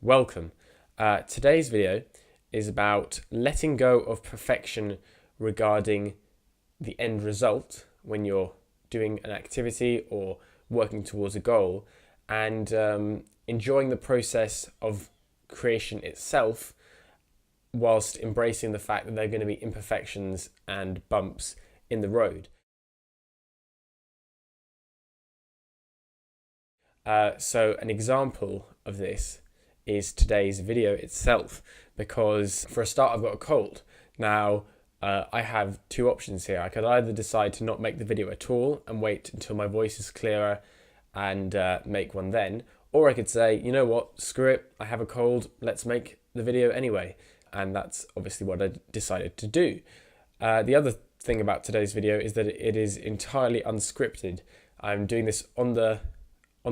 welcome. Today's video is about letting go of perfection regarding the end result when you're doing an activity or working towards a goal, and enjoying the process of creation itself whilst embracing the fact that there are going to be imperfections and bumps in the road. So an example of this is today's video itself, because for a start I've got a cold. Now I have two options here. I could either decide to not make the video at all and wait until my voice is clearer and make one then, or I could say, you know what, screw it, I have a cold, let's make the video anyway. And that's obviously what I decided to do. The other thing about today's video is that it is entirely unscripted. I'm doing this on the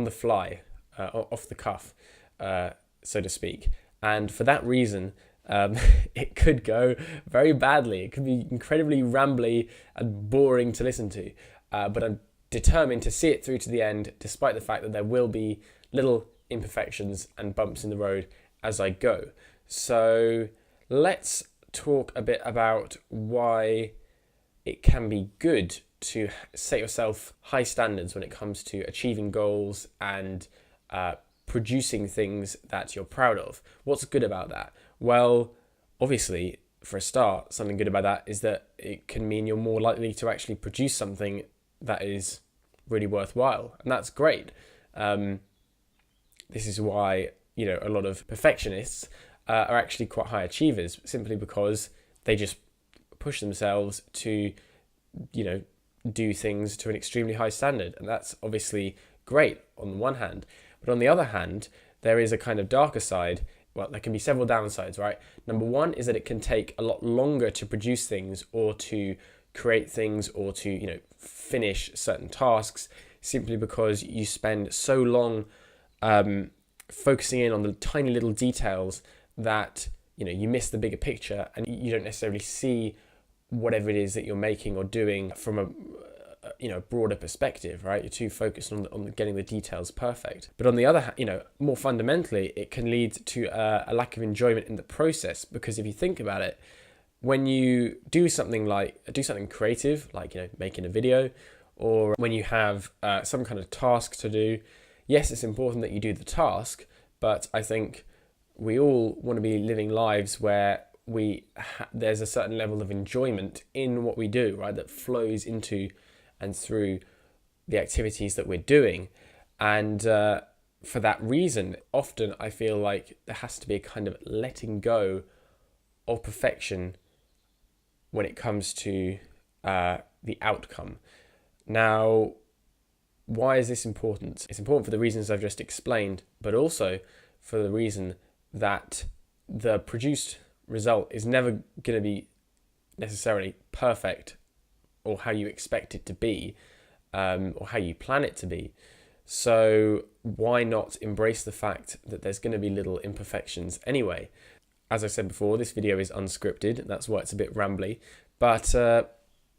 fly, off the cuff, so to speak. And for that reason, it could go very badly. It could be incredibly rambly and boring to listen to. But I'm determined to see it through to the end, despite the fact that there will be little imperfections and bumps in the road as I go. So let's talk a bit about why it can be good to set yourself high standards when it comes to achieving goals and producing things that you're proud of. What's good about that? Well, obviously, for a start, something good about that is that it can mean you're more likely to actually produce something that is really worthwhile, and that's great. This is why, a lot of perfectionists are actually quite high achievers, simply because they just push themselves to, do things to an extremely high standard. And that's obviously great on the one hand. But on the other hand, there is a kind of darker side. Well, there can be several downsides, right? Number one is that it can take a lot longer to produce things or to create things or to, finish certain tasks, simply because you spend so long focusing in on the tiny little details that, you miss the bigger picture and you don't necessarily see whatever it is that you're making or doing from a broader perspective, right? You're too focused on getting the details perfect. But on the other hand, more fundamentally, it can lead to a lack of enjoyment in the process, because if you think about it, when you do something creative, like making a video, or when you have some kind of task to do, yes, it's important that you do the task, but I think we all want to be living lives where there's a certain level of enjoyment in what we do, right? That flows into and through the activities that we're doing. And for that reason, often I feel like there has to be a kind of letting go of perfection when it comes to the outcome. Now, why is this important? It's important for the reasons I've just explained, but also for the reason that the produced result is never going to be necessarily perfect or how you expect it to be, or how you plan it to be. So why not embrace the fact that there's going to be little imperfections anyway? As I said before, this video is unscripted. That's why it's a bit rambly. But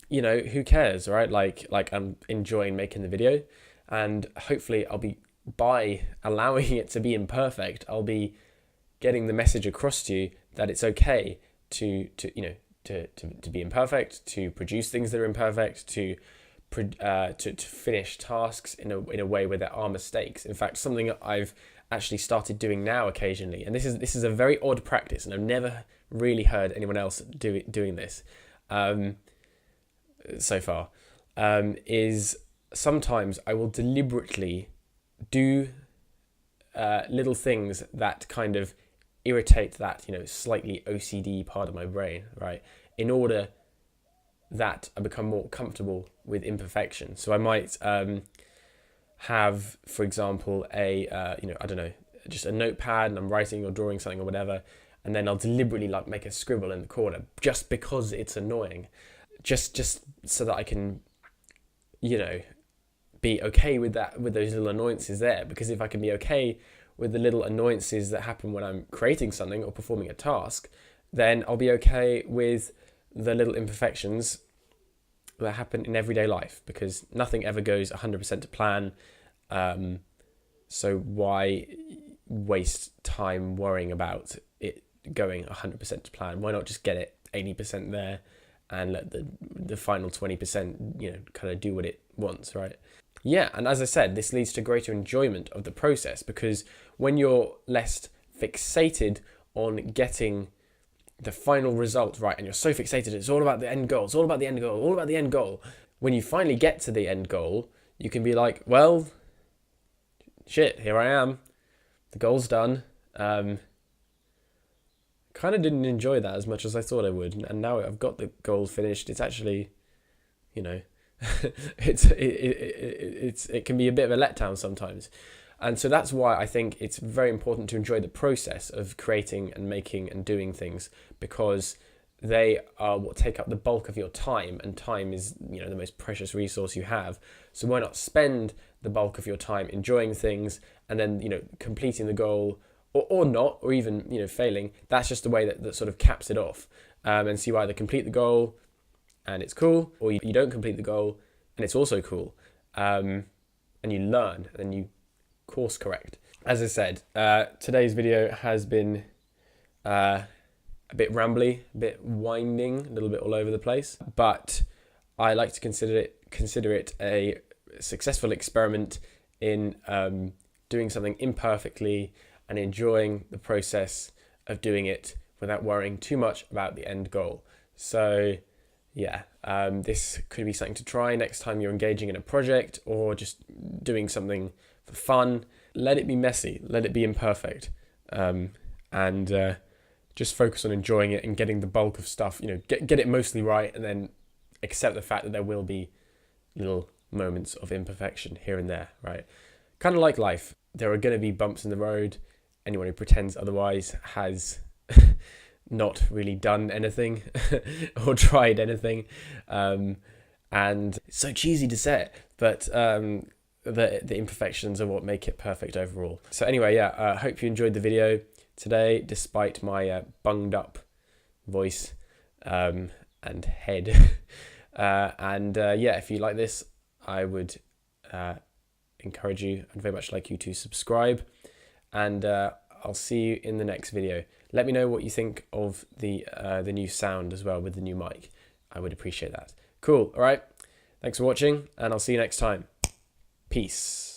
who cares, right? Like I'm enjoying making the video, and hopefully by allowing it to be imperfect, I'll be getting the message across to you that it's okay to be imperfect, to produce things that are imperfect, to finish tasks in a way where there are mistakes. In fact, something I've actually started doing now occasionally, and this is a very odd practice, and I've never really heard anyone else doing this so far, is sometimes I will deliberately do little things that kind of irritate that slightly OCD part of my brain, right, in order that I become more comfortable with imperfection. So I might have, for example, just a notepad, and I'm writing or drawing something or whatever, and then I'll deliberately make a scribble in the corner just because it's annoying, just so that I can be okay with those little annoyances there. Because if I can be okay with the little annoyances that happen when I'm creating something or performing a task, then I'll be okay with the little imperfections that happen in everyday life, because nothing ever goes 100% to plan. So why waste time worrying about it going 100% to plan? Why not just get it 80% there and let the final 20%, kind of do what it wants, right? Yeah, and as I said, this leads to greater enjoyment of the process, because when you're less fixated on getting the final result right, and you're so fixated, it's all about the end goal, it's all about the end goal, all about the end goal. When you finally get to the end goal, you can be like, well, shit, here I am. The goal's done. Kind of didn't enjoy that as much as I thought I would, and now I've got the goal finished. It's actually, it can be a bit of a letdown sometimes. And so that's why I think it's very important to enjoy the process of creating and making and doing things, because they are what take up the bulk of your time, and time is, the most precious resource you have. So why not spend the bulk of your time enjoying things, and then, completing the goal, or not, or even, failing. That's just the way that sort of caps it off. And so you either complete the goal and it's cool, or you don't complete the goal and it's also cool. And you learn and you course correct. As I said, today's video has been a bit rambly, a bit winding, a little bit all over the place, but I like to consider it a successful experiment in doing something imperfectly and enjoying the process of doing it without worrying too much about the end goal. So yeah, this could be something to try next time you're engaging in a project or just doing something for fun. Let it be messy, let it be imperfect, and just focus on enjoying it and getting the bulk of stuff, get it mostly right, and then accept the fact that there will be little moments of imperfection here and there, right? Kind of like life. There are going to be bumps in the road. Anyone who pretends otherwise has not really done anything or tried anything. And it's so cheesy to say it, but the imperfections are what make it perfect overall. So anyway, yeah, I hope you enjoyed the video today, despite my bunged up voice and head. Yeah, if you like this, I would encourage you and very much like you to subscribe, and I'll see you in the next video. Let me know what you think of the new sound as well with the new mic. I would appreciate that. Cool. All right. Thanks for watching, and I'll see you next time. Peace.